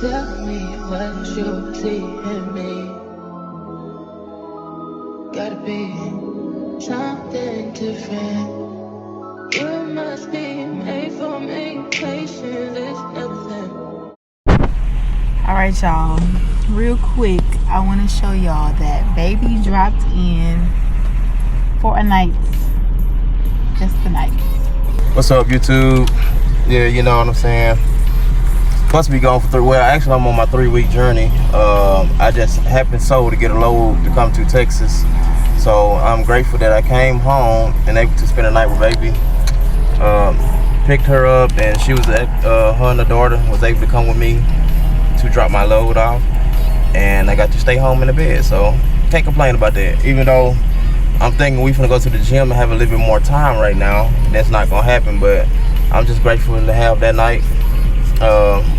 Tell me what you see in me. Gotta be something different. You must be made for me. Patience is nothing. Alright, y'all. Real quick, I want to show y'all that baby dropped in for a night. Just a night. What's up, YouTube? Yeah, you know what I'm saying. Supposed to be going for 3. Well, actually, I'm on my 3-week journey. I just happened to get a load to come to Texas, so I'm grateful that I came home and able to spend a night with baby. Picked her up, and she was her and the daughter was able to come with me to drop my load off, and I got to stay home in the bed. So can't complain about that. Even though I'm thinking we finna go to the gym and have a little bit more time right now, that's not gonna happen. But I'm just grateful to have that night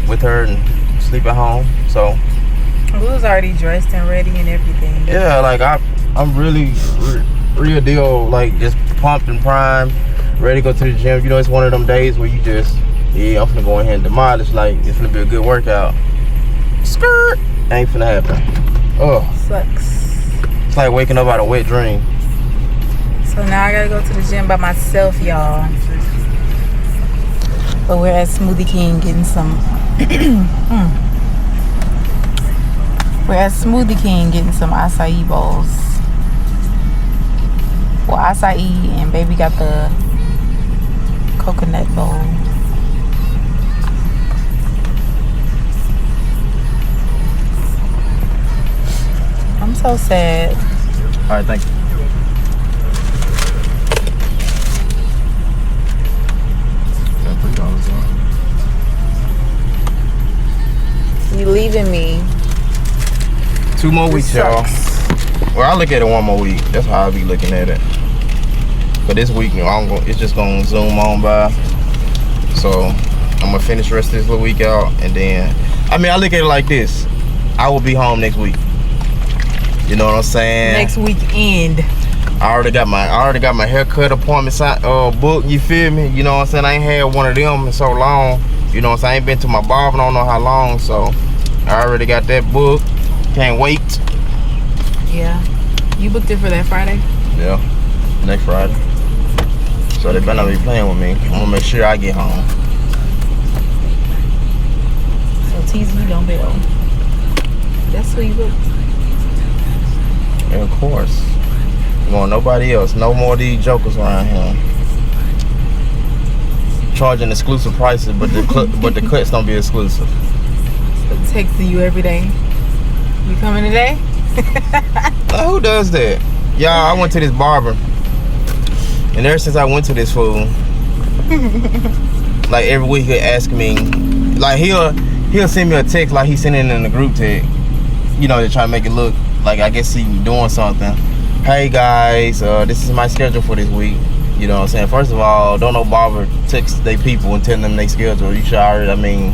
with her and sleep at home. So we was already dressed and ready and everything. Yeah, like I'm really real deal, like just pumped and primed, ready to go to the gym. You know, it's one of them days where you just, yeah, I'm finna go ahead and demolish. Like, it's finna be a good workout. Skirt ain't finna happen. Oh, Sucks. it's like waking up out of a wet dream. So now I gotta go to the gym by myself, y'all. But we're at Smoothie King getting some we're at Smoothie King getting some acai bowls. Well, acai, and baby got the coconut bowl. I'm so sad. All right, thank you. You leaving me. 2 more weeks, y'all. Well, I look at it 1 more week. That's how I be looking at it. But this week, you know, it's just gonna zoom on by. So I'm gonna finish the rest of this little week out, and then, I mean, I look at it like this: I will be home next week. You know what I'm saying? Next weekend. I already got my haircut appointment booked. You feel me? You know what I'm saying? I ain't had one of them in so long. You know what I'm saying? I ain't been to my barber, I don't know how long. So I already got that booked. Can't wait. Yeah. You booked it for that Friday? Yeah, next Friday. So they better not be playing with me. I'm gonna make sure I get home. So tease me, don't bail. That's who you booked. And of course. You want nobody else. No more of these jokers around here. Charging exclusive prices, but the cuts don't be exclusive. Texting you every day. You coming today? Who does that? Y'all, I went to this barber, and ever since I went to this fool, like every week he'll ask me, like he'll send me a text like he's sending it in the group text. You know, to try to make it look like I guess he doing something. Hey guys, this is my schedule for this week. You know what I'm saying? First of all, don't no barber text they people and tell them they schedule. You should already, I mean,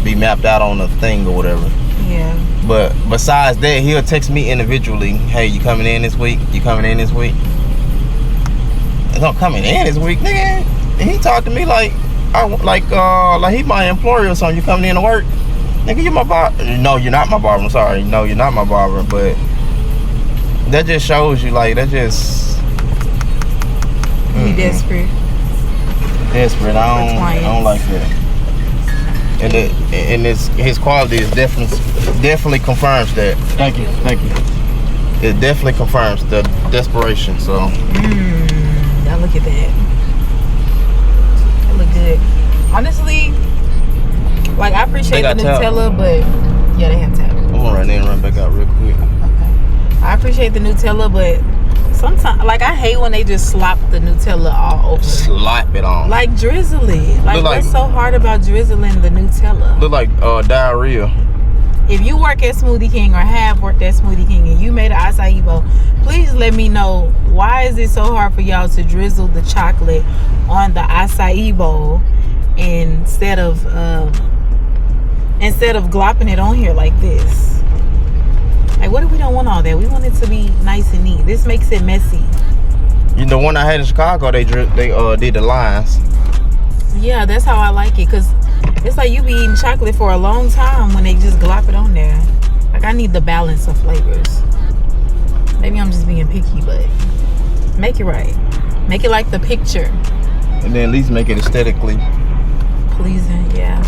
be mapped out on the thing or whatever. Yeah. But besides that, he'll text me individually. Hey, you coming in this week? You coming in this week? It's not coming in this week, nigga. And he talked to me like he my employer or something. You coming in to work? Nigga, you my barber. No, you're not my barber. I'm sorry. No, you're not my barber. But that just shows you, like, that just... You desperate. Desperate. I don't like that. And his quality is definitely confirms that. Thank you. It definitely confirms the desperation. So. Now look at that. That look good. Honestly, like, I appreciate the Nutella, but yeah, they have tap. I'm gonna run in and run back out real quick. Okay. I appreciate the Nutella, but sometimes, like, I hate when they just slop the Nutella all over. Slap it on. Like, drizzle it. Like, what's so hard about drizzling the Nutella? Look like diarrhea. If you work at Smoothie King or have worked at Smoothie King and you made an acai bowl, please let me know, why is it so hard for y'all to drizzle the chocolate on the acai bowl instead of glopping it on here like this? Like, what if we don't want all that? We want it to be nice and neat. This makes it messy. You know, one I had in Chicago, they did the lines. Yeah, that's how I like it. Because It's like you be eating chocolate for a long time when they just glop it on there. Like, I need the balance of flavors. Maybe I'm just being picky, but make it right. Make it like the picture. And then at least make it aesthetically pleasing, yeah.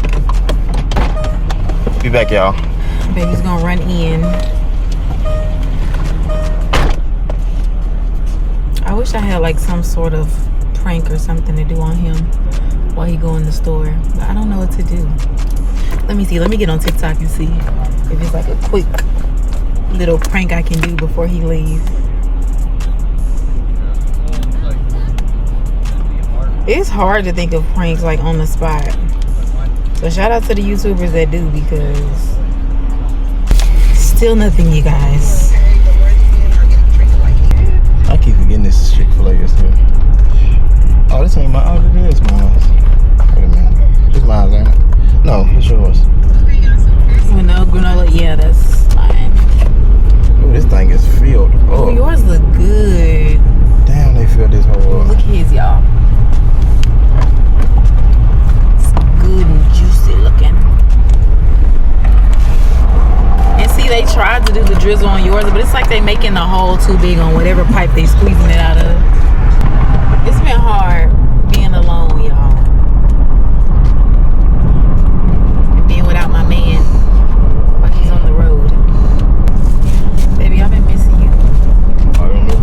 Be back, y'all. Baby's gonna run in. I wish I had like some sort of prank or something to do on him while he go in the store, but I don't know what to do. Let me see. Let me get on TikTok and see if it's like a quick little prank I can do before he leaves. It's hard to think of pranks like on the spot. So shout out to the YouTubers that do, because still nothing, you guys. I keep forgetting this Chick-fil-A is here. Oh, this ain't my. Oh, it is mine. Wait a minute. This mine, ain't it? No, it's yours. No granola. Yeah, that's mine. Oh, this thing is filled. Oh, yours look good. Damn, they filled this whole up. Look at his, y'all. It's good and juicy looking. And see, they tried to do the drizzle on yours, but it's like they making the hole too big on whatever pipe they squeezing it out of. It's been hard being alone, y'all. And being without my man while he's on the road. Baby, I've been missing you. I don't know.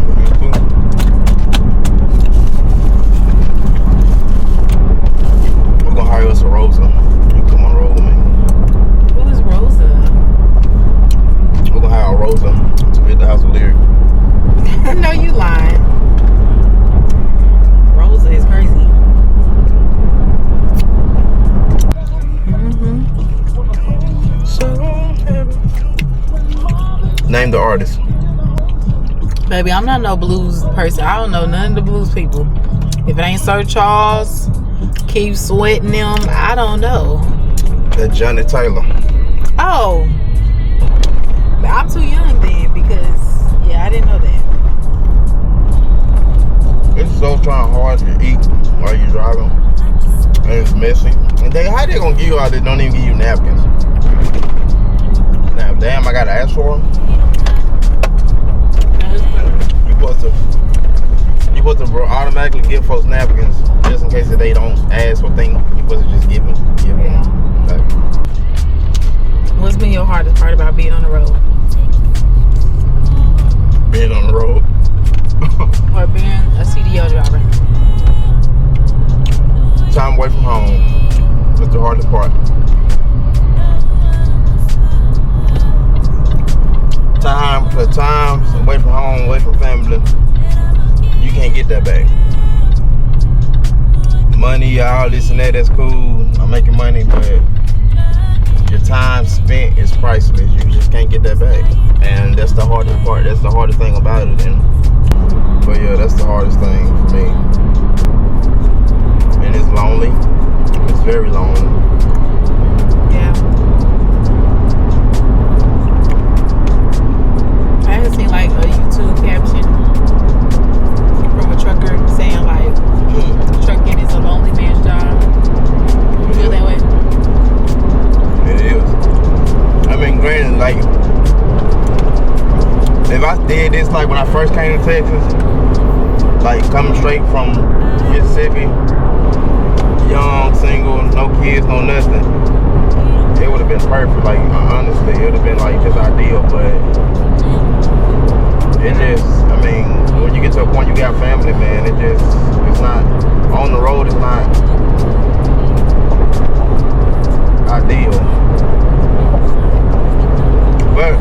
We're gonna hire us a Rosa. You come on roll with me. Who is Rosa? We're gonna hire a Rosa to be at the house with Lyric. I know you lying. Rosa is crazy. Name the artist. Baby, I'm not no blues person. I don't know none of the blues people. If it ain't Sir Charles, Keep Sweating them, I don't know. That's Johnny Taylor. Oh, I'm too young then, because yeah, I didn't know that. It's so trying hard to eat while you're driving, and it's messy. And how they gonna give you all this? Don't even give you napkins. Now, damn, I gotta ask for them. You supposed to automatically give folks napkins just in case if they don't ask for things. You supposed to just give them. Yeah. Like, What's been your hardest part about being on the road? being on the road. Or being a CDL driver? Time away from home. That's the hardest part. The times away from home, away from family, you can't get that back. Money, all this and that's cool. I'm making money, but your time spent is priceless. You just can't get that back, and that's the hardest part. That's the hardest thing about it. But yeah, that's the hardest thing for me. And it's lonely. It's very lonely. Yeah. I had seen like a YouTube caption from a trucker saying like, trucking is a lonely man's job. You feel that way? It is. I mean, granted, like, if I did this like when I first came to Texas, like coming straight from Mississippi, young, single, no kids, no nothing, it would have been perfect. Like, honestly, it would have been like just ideal. But it just, I mean, when you get to a point you got family, man, it's not, on the road, it's not ideal. But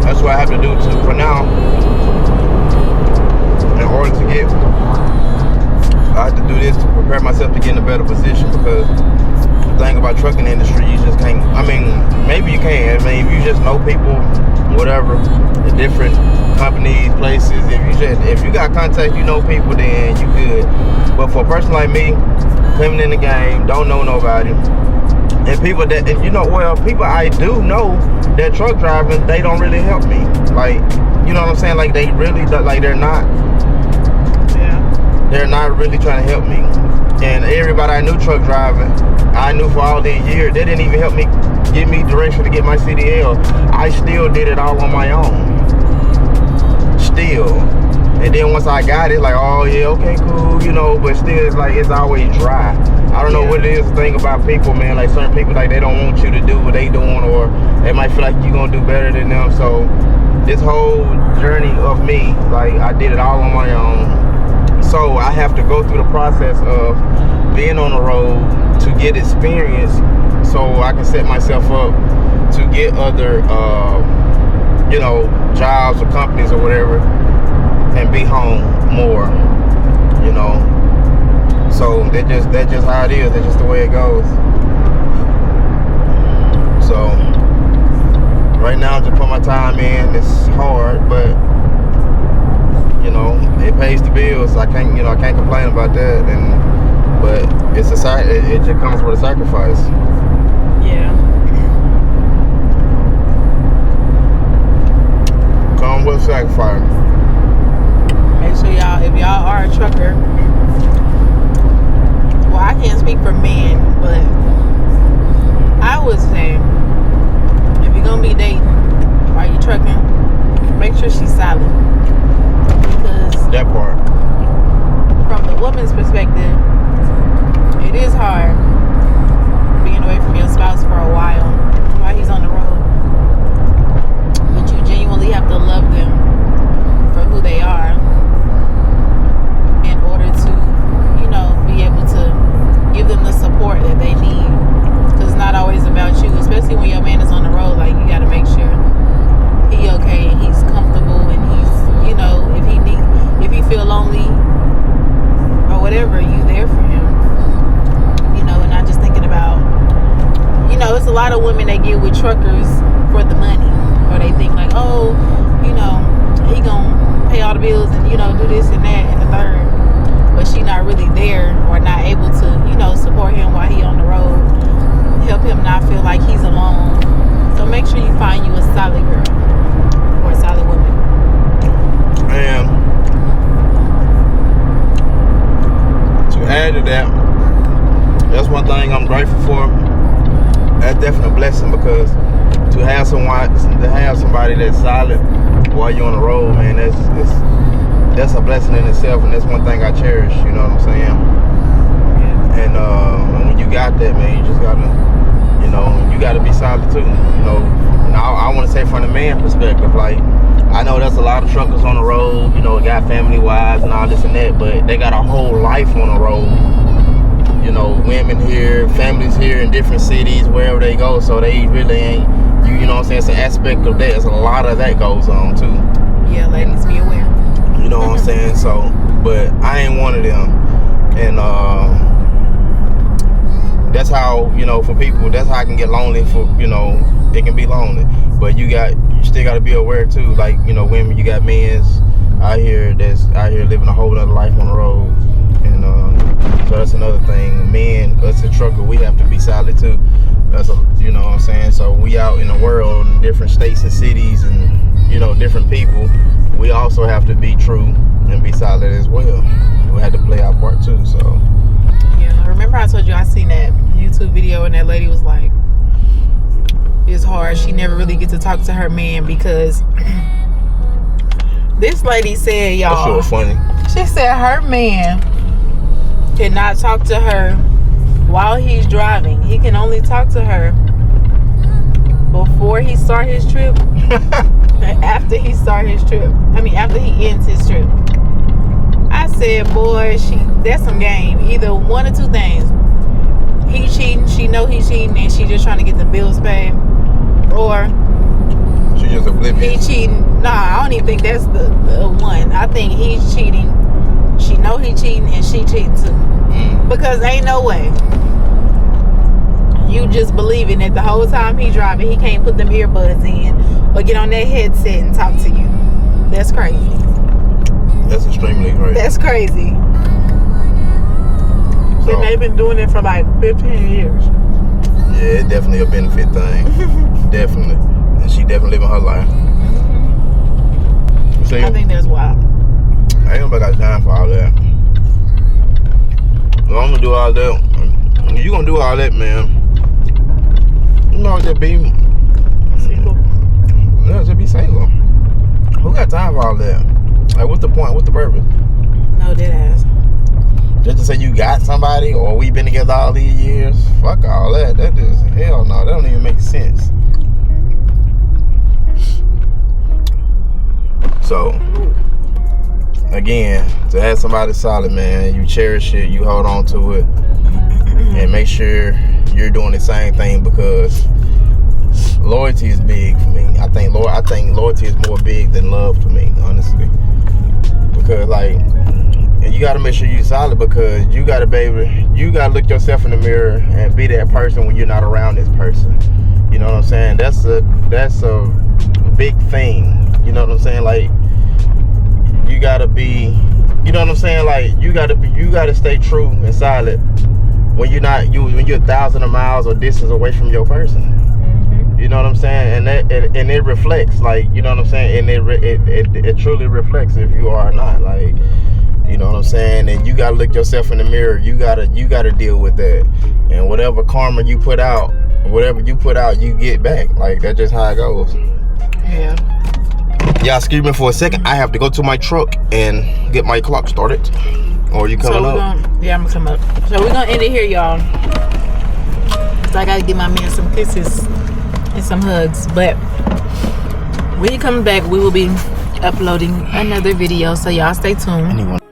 that's what I have to do for now. In order to get, I have to do this to prepare myself to get in a better position, because the thing about trucking industry, you just can't, I mean, maybe you can. I mean, if you just know people, whatever, the different companies, places, if you got contacts, you know people, then you good. But for a person like me, coming in the game, don't know nobody, and people that, and people I do know that truck driving, they don't really help me. Like, you know what I'm saying? Like, they really, like, they're not really trying to help me. And everybody I knew truck driving, I knew for all these years, they didn't even help me give me direction to get my CDL. I still did it all on my own. Still. And then once I got it, like, oh yeah, okay, cool, you know, but still it's like, it's always dry. I don't know what it is, the thing about people, man, like certain people, like they don't want you to do what they doing, or they might feel like you're gonna do better than them. So this whole journey of me, like I did it all on my own. So I have to go through the process of being on the road to get experience so I can set myself up to get other, you know, jobs or companies or whatever, and be home more, you know. So that's just how it is. That's just the way it goes. So right now, I'm just putting my time in. It's hard, but you know, it pays the bills. I can't complain about that. But it's it just comes with a sacrifice. Yeah. Come with a sacrifice. Make sure y'all, if y'all are a trucker, well, I can't speak for men, but I would say if you're gonna be dating while you trucking, make sure she's solid. Because That part. from the woman's perspective, it is hard being away from your spouse for a while he's on the road. But you genuinely have to love them for who they are in order to, you know, be able to give them the support that they need. Because it's not always about you, especially when your man is on the road. Like, you got to make sure he okay and he's comfortable, and he's, you know, if he feel lonely or whatever, you there for him. You know, and not just thinking about, you know, it's a lot of women that get with truckers for the money, or they think like, oh, you know, he gonna pay all the bills and, you know, do this and that and the third, but she not really there or not able to, you know, support him while he on the road, help him not feel like he's alone. So make sure you find you a solid girl or a solid woman. And to add to that, that's one thing I'm grateful for. That's definitely a blessing, because to have somebody that's solid while you're on the road, man, that's a blessing in itself, and that's one thing I cherish. You know what I'm saying? And when you got that, man, you just gotta, you know, you gotta be solid too. You know, and I want to say from the man perspective, like, I know there's a lot of truckers on the road, you know, got family wives and all this and that, but they got a whole life on the road. You know, women here, families here in different cities, wherever they go, so they really ain't, you know what I'm saying, it's an aspect of that. There's a lot of that goes on too. Yeah, ladies, be aware. You know what I'm saying? So, but I ain't one of them. And that's how, you know, for people, that's how I can get lonely. For, you know, it can be lonely, but you still got to be aware too. Like, you know, women, you got men's out here that's out here living a whole other life on the road. And so that's another thing. Men, us a trucker, we have to be solid too. That's you know what I'm saying? So we out in the world in different states and cities and, you know, different people. We also have to be true and be solid as well. We had to play our part too. So yeah, remember I told you I seen that YouTube video and that lady was like, it's hard. She never really get to talk to her man because this lady said, y'all, that shit was funny. She said her man cannot talk to her while he's driving. He can only talk to her before he start his trip and after he start his trip. I mean, after he ends his trip. I said, boy, that's some game. Either one or two things. He cheating, she know he's cheating, and she just trying to get the bills paid. Or she just oblivious. He cheating. Nah, I don't even think that's the one. I think he's cheating. She know he cheating and she cheating too. Because ain't no way you just believing that the whole time he driving he can't put them earbuds in or get on that headset and talk to you. That's crazy. That's extremely crazy. That's crazy. So, and they've been doing it for like 15 years. Yeah, it's definitely a benefit thing. Definitely. And she definitely living her life. See, I think that's wild. I ain't nobody got time for all that. I'm gonna do all that. You gonna do all that, man. You know, just be Single. yeah, just be single. Who got time for all that? Like, what's the point? What's the purpose? No, dead ass. Just to say you got somebody or we been together all these years? Fuck all that. That is hell no. That don't even make sense. So, again, to have somebody solid, man, you cherish it, you hold on to it, and make sure you're doing the same thing, because loyalty is big for me. I think loyalty is more big than love to me, honestly. Because like, you gotta make sure you're solid, because you gotta look yourself in the mirror and be that person when you're not around this person. You know what I'm saying? That's a big thing. You know what I'm saying? Like, you gotta be, you know what I'm saying? Like, you gotta stay true and solid when you're 1,000 miles or distance away from your person. You know what I'm saying? And it reflects, like, you know what I'm saying? And it truly reflects if you are or not. Like, you know what I'm saying? And you gotta look yourself in the mirror. You gotta deal with that. And whatever karma you put out, you get back. Like, that's just how it goes. Yeah. Y'all excuse me for a second. I have to go to my truck and get my clock started. Or you coming up? Yeah, I'm gonna come up. So we're gonna end it here, y'all. So I gotta give my man some kisses and some hugs. But when you come back, we will be uploading another video. So y'all stay tuned.